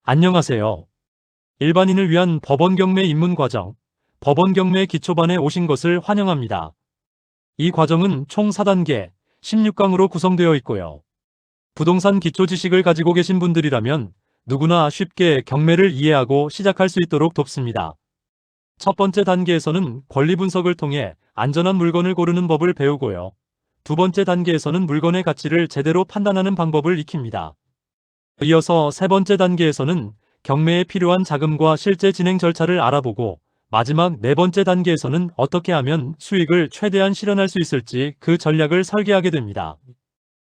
안녕하세요. 일반인을 위한 법원 경매 입문 과정, 법원 경매 기초반에 오신 것을 환영합니다. 이 과정은 총 4단계, 16강으로 구성되어 있고요. 부동산 기초 지식을 가지고 계신 분들이라면 누구나 쉽게 경매를 이해하고 시작할 수 있도록 돕습니다. 첫 번째 단계에서는 권리 분석을 통해 안전한 물건을 고르는 법을 배우고요. 두 번째 단계에서는 물건의 가치를 제대로 판단하는 방법을 익힙니다. 이어서 세 번째 단계에서는 경매에 필요한 자금과 실제 진행 절차를 알아보고, 마지막 네 번째 단계에서는 어떻게 하면 수익을 최대한 실현할 수 있을지 그 전략을 설계하게 됩니다.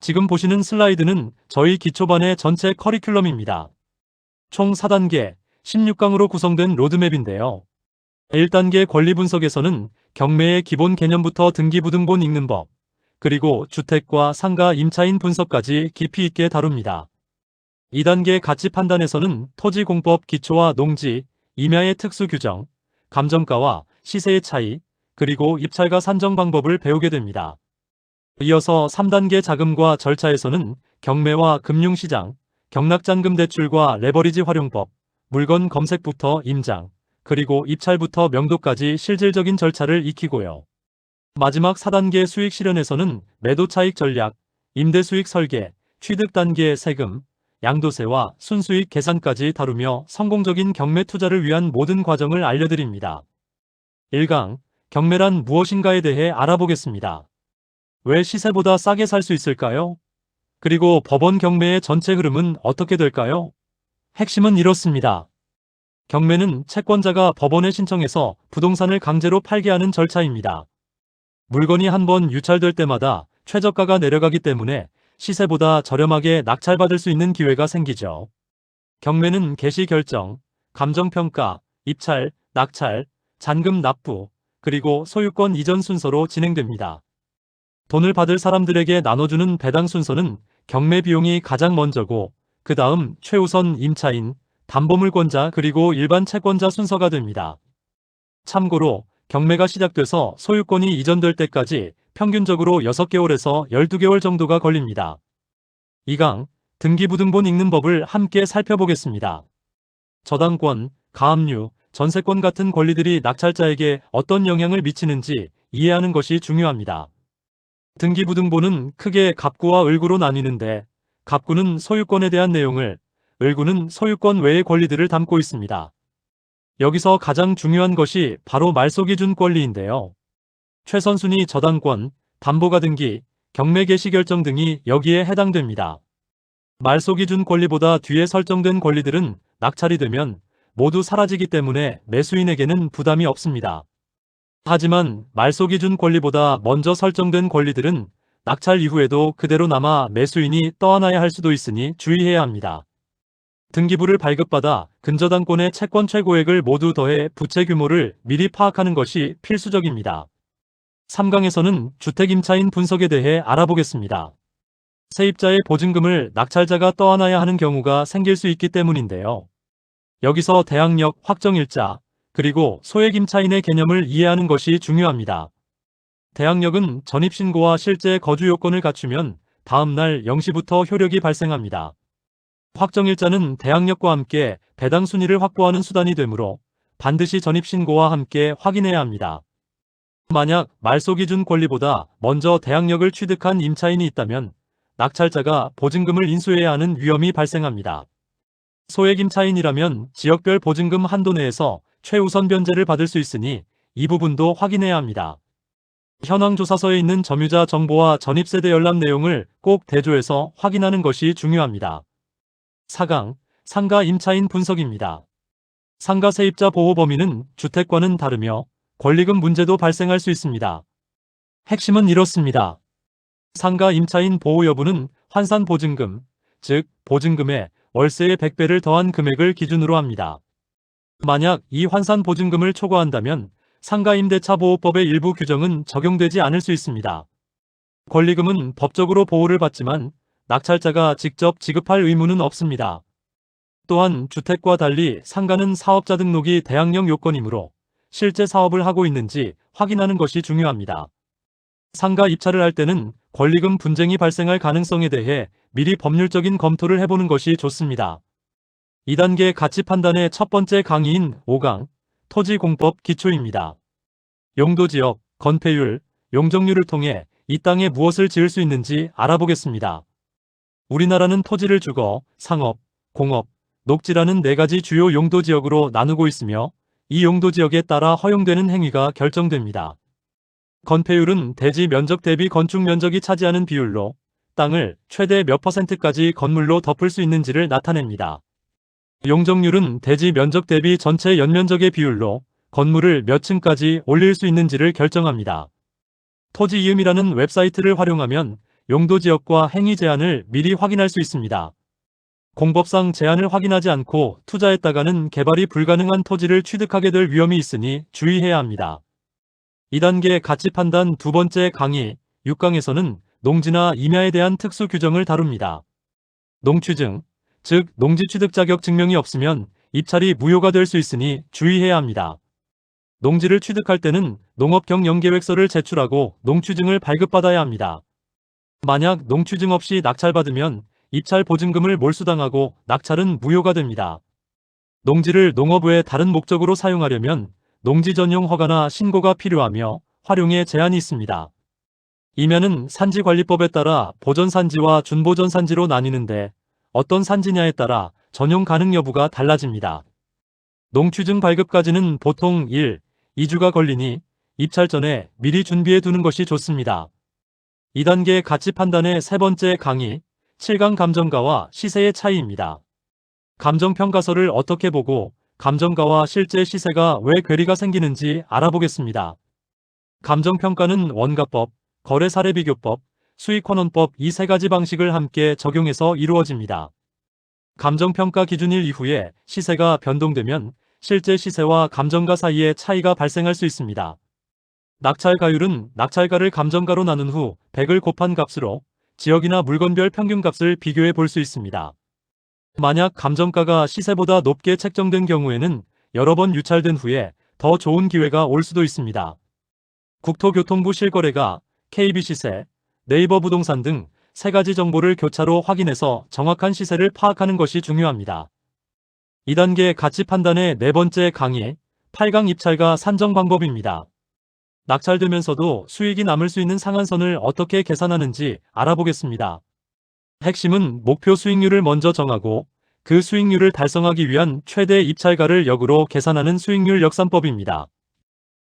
지금 보시는 슬라이드는 저희 기초반의 전체 커리큘럼입니다. 총 4단계, 16강으로 구성된 로드맵인데요. 1단계 권리 분석에서는 경매의 기본 개념부터 등기부등본 읽는 법, 그리고 주택과 상가 임차인 분석까지 깊이 있게 다룹니다. 2단계 가치 판단에서는 토지공법 기초와 농지, 임야의 특수 규정, 감정가와 시세의 차이, 그리고 입찰가 산정 방법을 배우게 됩니다. 이어서 3단계 자금과 절차에서는 경매와 금융시장, 경락잔금 대출과 레버리지 활용법, 물건 검색부터 임장, 그리고 입찰부터 명도까지 실질적인 절차를 익히고요. 마지막 4단계 수익 실현에서는 매도 차익 전략, 임대 수익 설계, 취득 단계 세금, 양도세와 순수익 계산까지 다루며 성공적인 경매 투자를 위한 모든 과정을 알려드립니다. 1강, 경매란 무엇인가에 대해 알아보겠습니다. 왜 시세보다 싸게 살 수 있을까요? 그리고 법원 경매의 전체 흐름은 어떻게 될까요? 핵심은 이렇습니다. 경매는 채권자가 법원에 신청해서 부동산을 강제로 팔게 하는 절차입니다. 물건이 한번 유찰될 때마다 최저가가 내려가기 때문에 시세보다 저렴하게 낙찰받을 수 있는 기회가 생기죠. 경매는 개시 결정, 감정평가, 입찰, 낙찰, 잔금 납부, 그리고 소유권 이전 순서로 진행됩니다. 돈을 받을 사람들에게 나눠주는 배당 순서는 경매 비용이 가장 먼저고, 그 다음 최우선 임차인, 담보물권자 그리고 일반 채권자 순서가 됩니다. 참고로 경매가 시작돼서 소유권이 이전될 때까지 평균적으로 6개월에서 12개월 정도가 걸립니다. 2강, 등기부등본 읽는 법을 함께 살펴보겠습니다. 저당권, 가압류, 전세권 같은 권리들이 낙찰자에게 어떤 영향을 미치는지 이해하는 것이 중요합니다. 등기부등본은 크게 갑구와 을구로 나뉘는데, 갑구는 소유권에 대한 내용을, 을구는 소유권 외의 권리들을 담고 있습니다. 여기서 가장 중요한 것이 바로 말소기준 권리인데요. 최선순위 저당권, 담보가 등기, 경매 개시 결정 등이 여기에 해당됩니다. 말소기준 권리보다 뒤에 설정된 권리들은 낙찰이 되면 모두 사라지기 때문에 매수인에게는 부담이 없습니다. 하지만 말소기준 권리보다 먼저 설정된 권리들은 낙찰 이후에도 그대로 남아 매수인이 떠안아야 할 수도 있으니 주의해야 합니다. 등기부를 발급받아 근저당권의 채권 최고액을 모두 더해 부채 규모를 미리 파악하는 것이 필수적입니다. 3강에서는 주택임차인 분석에 대해 알아보겠습니다. 세입자의 보증금을 낙찰자가 떠안아야 하는 경우가 생길 수 있기 때문인데요. 여기서 대항력, 확정일자, 그리고 소액임차인의 개념을 이해하는 것이 중요합니다. 대항력은 전입신고와 실제 거주 요건을 갖추면 다음날 0시부터 효력이 발생합니다. 확정일자는 대항력과 함께 배당 순위를 확보하는 수단이 되므로 반드시 전입신고와 함께 확인해야 합니다. 만약 말소기준 권리보다 먼저 대항력을 취득한 임차인이 있다면 낙찰자가 보증금을 인수해야 하는 위험이 발생합니다. 소액임차인이라면 지역별 보증금 한도 내에서 최우선 변제를 받을 수 있으니 이 부분도 확인해야 합니다. 현황조사서에 있는 점유자 정보와 전입세대 열람 내용을 꼭 대조해서 확인하는 것이 중요합니다. 4강, 상가 임차인 분석입니다. 상가 세입자 보호 범위는 주택과는 다르며 권리금 문제도 발생할 수 있습니다. 핵심은 이렇습니다. 상가 임차인 보호 여부는 환산 보증금, 즉 보증금에 월세의 100배를 더한 금액을 기준으로 합니다. 만약 이 환산 보증금을 초과한다면 상가임대차 보호법의 일부 규정은 적용되지 않을 수 있습니다. 권리금은 법적으로 보호를 받지만 낙찰자가 직접 지급할 의무는 없습니다. 또한 주택과 달리 상가는 사업자 등록이 대항력 요건이므로 실제 사업을 하고 있는지 확인하는 것이 중요합니다. 상가 입찰을 할 때는 권리금 분쟁이 발생할 가능성에 대해 미리 법률적인 검토를 해보는 것이 좋습니다. 2단계 가치 판단의 첫 번째 강의인 5강 토지공법 기초입니다. 용도지역, 건폐율, 용적률을 통해 이 땅에 무엇을 지을 수 있는지 알아보겠습니다. 우리나라는 토지를 주거, 상업, 공업, 녹지라는 4가지 주요 용도지역으로 나누고 있으며 이 용도지역에 따라 허용되는 행위가 결정됩니다. 건폐율은 대지 면적 대비 건축 면적이 차지하는 비율로 땅을 최대 몇 %까지 건물로 덮을 수 있는지를 나타냅니다. 용적률은 대지 면적 대비 전체 연면적의 비율로 건물을 몇 층까지 올릴 수 있는지를 결정합니다. 토지이음이라는 웹사이트를 활용하면 용도지역과 행위 제한을 미리 확인할 수 있습니다. 공법상 제한을 확인하지 않고 투자했다가는 개발이 불가능한 토지를 취득하게 될 위험이 있으니 주의해야 합니다. 2단계 가치 판단 두 번째 강의 6강에서는 농지나 임야에 대한 특수 규정을 다룹니다. 농취증, 즉 농지 취득 자격 증명이 없으면 입찰이 무효가 될 수 있으니 주의해야 합니다. 농지를 취득할 때는 농업경영계획서를 제출하고 농취증을 발급받아야 합니다. 만약 농취증 없이 낙찰받으면 입찰 보증금을 몰수당하고 낙찰은 무효가 됩니다. 농지를 농업 외 다른 목적으로 사용하려면 농지 전용 허가나 신고가 필요하며 활용에 제한이 있습니다. 임야는 산지관리법에 따라 보전산지와 준보전산지로 나뉘는데 어떤 산지냐에 따라 전용 가능 여부가 달라집니다. 농취증 발급까지는 보통 1, 2주가 걸리니 입찰 전에 미리 준비해 두는 것이 좋습니다. 2단계 가치 판단의 세 번째 강의 7강 감정가와 시세의 차이입니다. 감정평가서를 어떻게 보고 감정가와 실제 시세가 왜 괴리가 생기는지 알아보겠습니다. 감정평가는 원가법, 거래사례비교법, 수익환원법 이 3가지 방식을 함께 적용해서 이루어집니다. 감정평가 기준일 이후에 시세가 변동되면 실제 시세와 감정가 사이에 차이가 발생할 수 있습니다. 낙찰가율은 낙찰가를 감정가로 나눈 후 100을 곱한 값으로 지역이나 물건별 평균값을 비교해 볼 수 있습니다. 만약 감정가가 시세보다 높게 책정된 경우에는 여러 번 유찰된 후에 더 좋은 기회가 올 수도 있습니다. 국토교통부 실거래가, KB시세, 네이버 부동산 등 3가지 정보를 교차로 확인해서 정확한 시세를 파악하는 것이 중요합니다. 2단계 가치 판단의 네 번째 강의 8강 입찰가 산정 방법입니다. 낙찰되면서도 수익이 남을 수 있는 상한선을 어떻게 계산하는지 알아보겠습니다. 핵심은 목표 수익률을 먼저 정하고 그 수익률을 달성하기 위한 최대 입찰가를 역으로 계산하는 수익률 역산법입니다.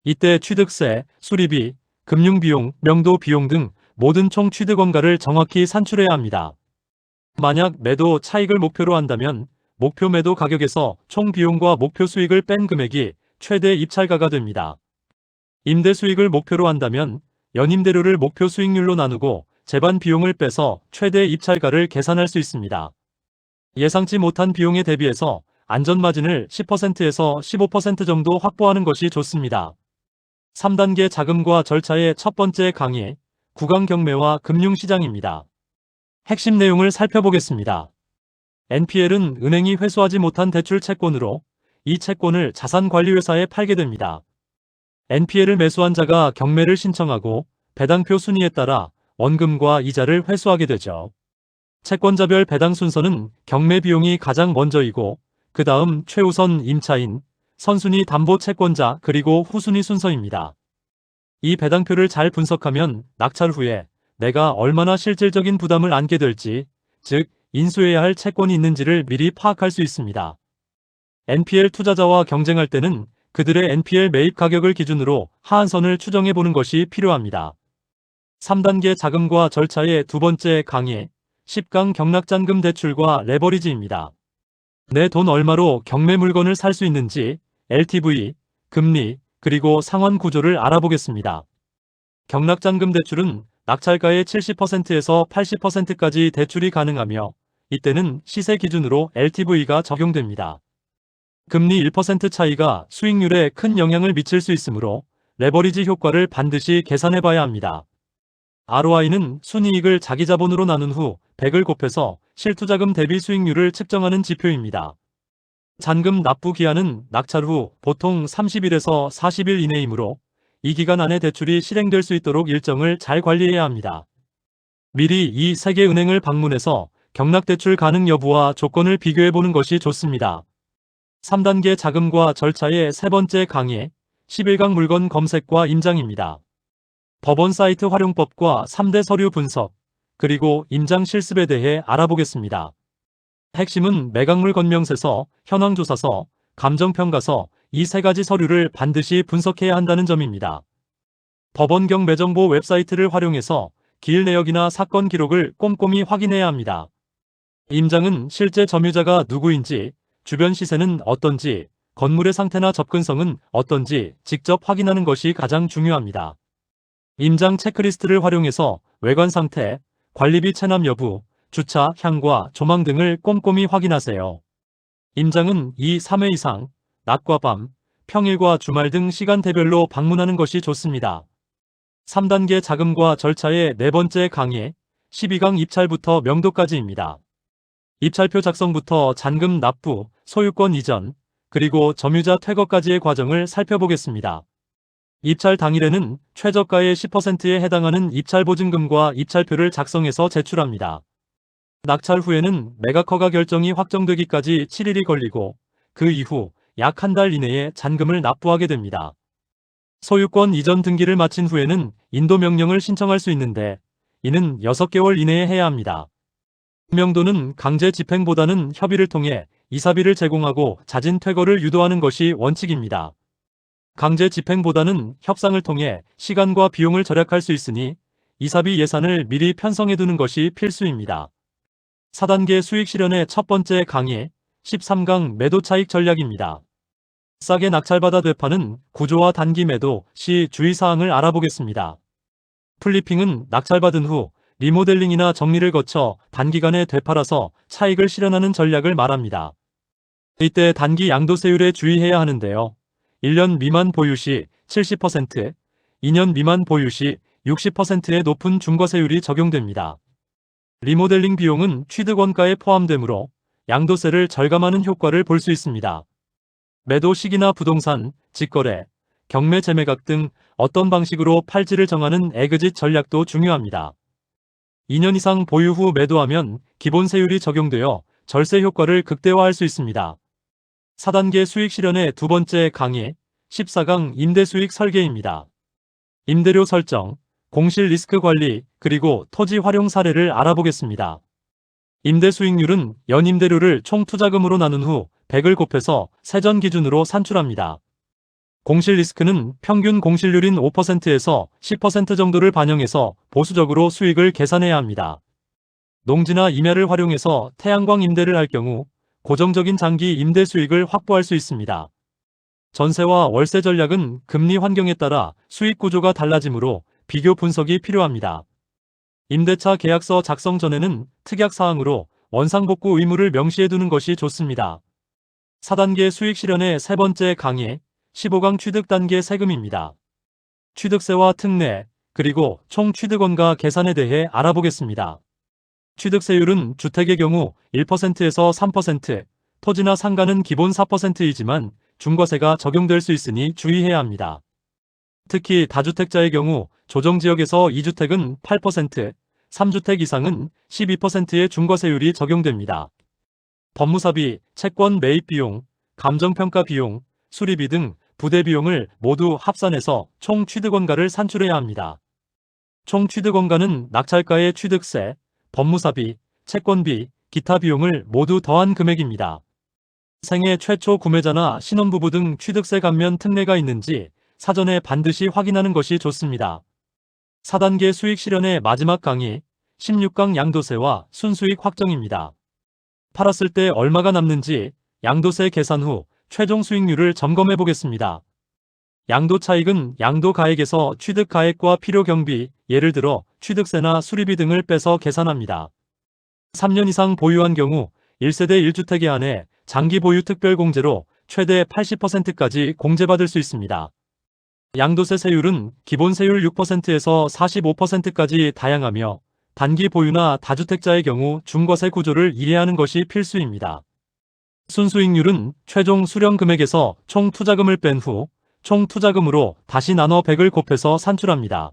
이때 취득세, 수리비, 금융비용, 명도비용 등 모든 총 취득원가를 정확히 산출해야 합니다. 만약 매도 차익을 목표로 한다면 목표 매도 가격에서 총 비용과 목표 수익을 뺀 금액이 최대 입찰가가 됩니다. 임대 수익을 목표로 한다면 연임대료를 목표 수익률로 나누고 제반 비용을 빼서 최대 입찰가를 계산할 수 있습니다. 예상치 못한 비용에 대비해서 안전마진을 10%에서 15% 정도 확보하는 것이 좋습니다. 3단계 자금과 절차의 첫 번째 강의, 구강 경매와 금융시장입니다. 핵심 내용을 살펴보겠습니다. NPL은 은행이 회수하지 못한 대출 채권으로 이 채권을 자산관리회사에 팔게 됩니다. NPL을 매수한 자가 경매를 신청하고 배당표 순위에 따라 원금과 이자를 회수하게 되죠. 채권자별 배당 순서는 경매 비용이 가장 먼저이고 그 다음 최우선 임차인, 선순위 담보 채권자 그리고 후순위 순서입니다. 이 배당표를 잘 분석하면 낙찰 후에 내가 얼마나 실질적인 부담을 안게 될지, 즉 인수해야 할 채권이 있는지를 미리 파악할 수 있습니다. NPL 투자자와 경쟁할 때는 그들의 NPL 매입 가격을 기준으로 하한선을 추정해 보는 것이 필요합니다. 3단계 자금과 절차의 두 번째 강의, 10강 경락잔금 대출과 레버리지입니다. 내 돈 얼마로 경매 물건을 살 수 있는지, LTV, 금리, 그리고 상환 구조를 알아보겠습니다. 경락잔금 대출은 낙찰가의 70%에서 80%까지 대출이 가능하며 이때는 시세 기준으로 LTV가 적용됩니다. 금리 1% 차이가 수익률에 큰 영향을 미칠 수 있으므로 레버리지 효과를 반드시 계산해 봐야 합니다. ROI는 순이익을 자기 자본으로 나눈 후 100을 곱해서 실투자금 대비 수익률을 측정하는 지표입니다. 잔금 납부 기한은 낙찰 후 보통 30일에서 40일 이내이므로 이 기간 안에 대출이 실행될 수 있도록 일정을 잘 관리해야 합니다. 미리 이 3개 은행을 방문해서 경락대출 가능 여부와 조건을 비교해보는 것이 좋습니다. 3단계 자금과 절차의 세 번째 강의, 11강 물건 검색과 임장입니다. 법원 사이트 활용법과 3대 서류 분석, 그리고 임장 실습에 대해 알아보겠습니다. 핵심은 매각물 건명세서, 현황조사서, 감정평가서 이 세 가지 서류를 반드시 분석해야 한다는 점입니다. 법원 경매정보 웹사이트를 활용해서 기일 내역이나 사건 기록을 꼼꼼히 확인해야 합니다. 임장은 실제 점유자가 누구인지, 주변 시세는 어떤지, 건물의 상태나 접근성은 어떤지 직접 확인하는 것이 가장 중요합니다. 임장 체크리스트를 활용해서 외관 상태, 관리비 체납 여부, 주차, 향과 조망 등을 꼼꼼히 확인하세요. 임장은 2, 3회 이상, 낮과 밤, 평일과 주말 등 시간대별로 방문하는 것이 좋습니다. 3단계 자금과 절차의 네 번째 강의, 12강 입찰부터 명도까지입니다. 입찰표 작성부터 잔금 납부, 소유권 이전, 그리고 점유자 퇴거까지의 과정을 살펴보겠습니다. 입찰 당일에는 최저가의 10%에 해당하는 입찰보증금과 입찰표를 작성해서 제출합니다. 낙찰 후에는 매각 허가 결정이 확정되기까지 7일이 걸리고 그 이후 약 한 달 이내에 잔금을 납부하게 됩니다. 소유권 이전 등기를 마친 후에는 인도명령을 신청할 수 있는데 이는 6개월 이내에 해야 합니다. 명도는 강제 집행보다는 협의를 통해 이사비를 제공하고 자진 퇴거를 유도하는 것이 원칙입니다. 강제 집행보다는 협상을 통해 시간과 비용을 절약할 수 있으니 이사비 예산을 미리 편성해두는 것이 필수입니다. 4단계 수익 실현의 첫 번째 강의, 13강 매도 차익 전략입니다. 싸게 낙찰받아 되파는 구조화 단기 매도 시 주의사항을 알아보겠습니다. 플리핑은 낙찰받은 후 리모델링이나 정리를 거쳐 단기간에 되팔아서 차익을 실현하는 전략을 말합니다. 이때 단기 양도세율에 주의해야 하는데요. 1년 미만 보유 시 70%, 2년 미만 보유 시 60%의 높은 중과세율이 적용됩니다. 리모델링 비용은 취득원가에 포함되므로 양도세를 절감하는 효과를 볼 수 있습니다. 매도 시기나 부동산, 직거래, 경매 재매각 등 어떤 방식으로 팔지를 정하는 에그짓 전략도 중요합니다. 2년 이상 보유 후 매도하면 기본세율이 적용되어 절세 효과를 극대화할 수 있습니다. 4단계 수익 실현의 두 번째 강의, 14강 임대 수익 설계입니다. 임대료 설정, 공실 리스크 관리, 그리고 토지 활용 사례를 알아보겠습니다. 임대 수익률은 연임대료를 총 투자금으로 나눈 후 100을 곱해서 세전 기준으로 산출합니다. 공실 리스크는 평균 공실률인 5%에서 10% 정도를 반영해서 보수적으로 수익을 계산해야 합니다. 농지나 임야를 활용해서 태양광 임대를 할 경우 고정적인 장기 임대 수익을 확보할 수 있습니다. 전세와 월세 전략은 금리 환경에 따라 수익 구조가 달라지므로 비교 분석이 필요합니다. 임대차 계약서 작성 전에는 특약사항으로 원상복구 의무를 명시해두는 것이 좋습니다. 4단계 수익 실현의 세 번째 강의, 15강 취득 단계 세금입니다. 취득세와 특례, 그리고 총 취득원가 계산에 대해 알아보겠습니다. 취득세율은 주택의 경우 1%에서 3%, 토지나 상가는 기본 4%이지만 중과세가 적용될 수 있으니 주의해야 합니다. 특히 다주택자의 경우 조정지역에서 2주택은 8%, 3주택 이상은 12%의 중과세율이 적용됩니다. 법무사비, 채권 매입 비용, 감정평가 비용, 수리비 등 부대 비용을 모두 합산해서 총 취득원가를 산출해야 합니다. 총 취득원가는 낙찰가의 취득세, 법무사비, 채권비, 기타 비용을 모두 더한 금액입니다. 생애 최초 구매자나 신혼부부 등 취득세 감면 특례가 있는지 사전에 반드시 확인하는 것이 좋습니다. 4단계 수익 실현의 마지막 강의, 16강 양도세와 순수익 확정입니다. 팔았을 때 얼마가 남는지 양도세 계산 후 최종 수익률을 점검해 보겠습니다. 양도 차익은 양도 가액에서 취득 가액과 필요 경비, 예를 들어 취득세나 수리비 등을 빼서 계산합니다. 3년 이상 보유한 경우 1세대 1주택에 한해 장기 보유 특별 공제로 최대 80%까지 공제받을 수 있습니다. 양도세 세율은 기본 세율 6%에서 45%까지 다양하며 단기 보유나 다주택자의 경우 중과세 구조를 이해하는 것이 필수입니다. 순수익률은 최종 수령 금액에서 총 투자금을 뺀 후 총 투자금으로 다시 나눠 100을 곱해서 산출합니다.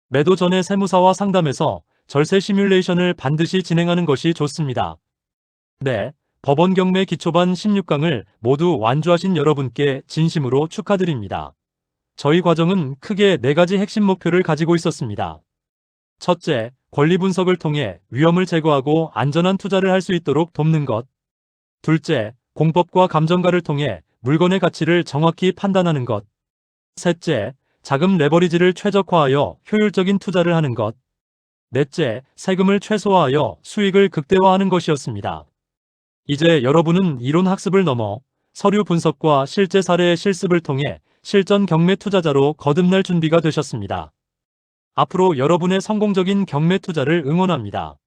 매도 전에 세무사와 상담해서 절세 시뮬레이션을 반드시 진행하는 것이 좋습니다. 네, 법원 경매 기초반 16강을 모두 완주하신 여러분께 진심으로 축하드립니다. 저희 과정은 크게 4가지 핵심 목표를 가지고 있었습니다. 첫째, 권리 분석을 통해 위험을 제거하고 안전한 투자를 할 수 있도록 돕는 것. 둘째, 공법과 감정가를 통해 물건의 가치를 정확히 판단하는 것. 셋째, 자금 레버리지를 최적화하여 효율적인 투자를 하는 것. 넷째, 세금을 최소화하여 수익을 극대화하는 것이었습니다. 이제 여러분은 이론 학습을 넘어 서류 분석과 실제 사례의 실습을 통해 실전 경매 투자자로 거듭날 준비가 되셨습니다. 앞으로 여러분의 성공적인 경매 투자를 응원합니다.